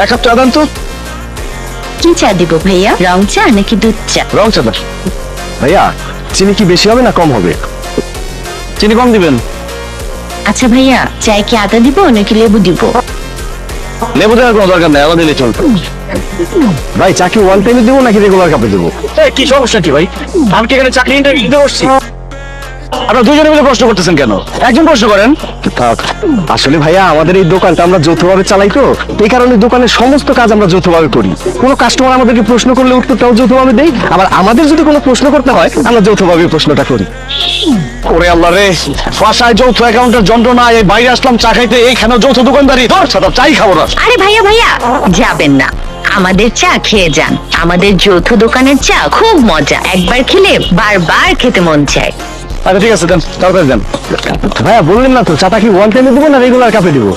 এক কাপ চা দেন তো। কি চা দিব ভাইয়া, রং চা নাকি দুধ চা? রং চা দেন। ভাইয়া চিনি কি বেশি হবে না কম হবে? চিনি কম দিবেন। আচ্ছা ভাইয়া, চায় কি আদা দিব নাকি লেবু দিব? লেবু দেওয়ার কোনো দরকার নেই, আদা দিলে চলবে। ভাই চা কি ওয়ান টাইমে দেবো নাকি রেগুলার কাপে দেবো? কি সমস্যা কি ভাই? আমি কি এখানে চাকরি ইন্টারভিউ দিতে বসছি? আপনারা দুজনে মিলে প্রশ্ন করতেছেন কেন? একজন প্রশ্ন করেন। আসলে ভাইয়া আমাদের এই দোকানটা আমরা যৌথভাবে চালাই, তো এই কারণে দোকানের সমস্ত কাজ আমরা যৌথভাবে করি। কোনো কাস্টমার আমাদেরকে প্রশ্ন করলে উত্তরটাও যৌথভাবে দেই, আবার আমাদের যদি কোনো প্রশ্ন করতে হয় আমরা যৌথভাবে প্রশ্নটা করি। ওরে আল্লাহ রে, বাসায় যৌথ অ্যাকাউন্টের যন্ত্রণা, এই বাইরে আসলাম চা খাইতে, এইখানেও যৌথ দোকানদারি। ধর সাদা চাই খাবো না। আরে ভাইয়া ভাইয়া, যাবেন না, আমাদের চা খেয়ে যান। আমাদের যৌথ দোকানের চা খুব মজা, একবার খেলে বারবার খেতে মন চায়। আচ্ছা ঠিক আছে, দেন তাড়াতাড়ি দেন। ভাইয়া বললেন না তো চাটা কি ওয়ান টাইমে দেবো না রেগুলার কাপে দেবো?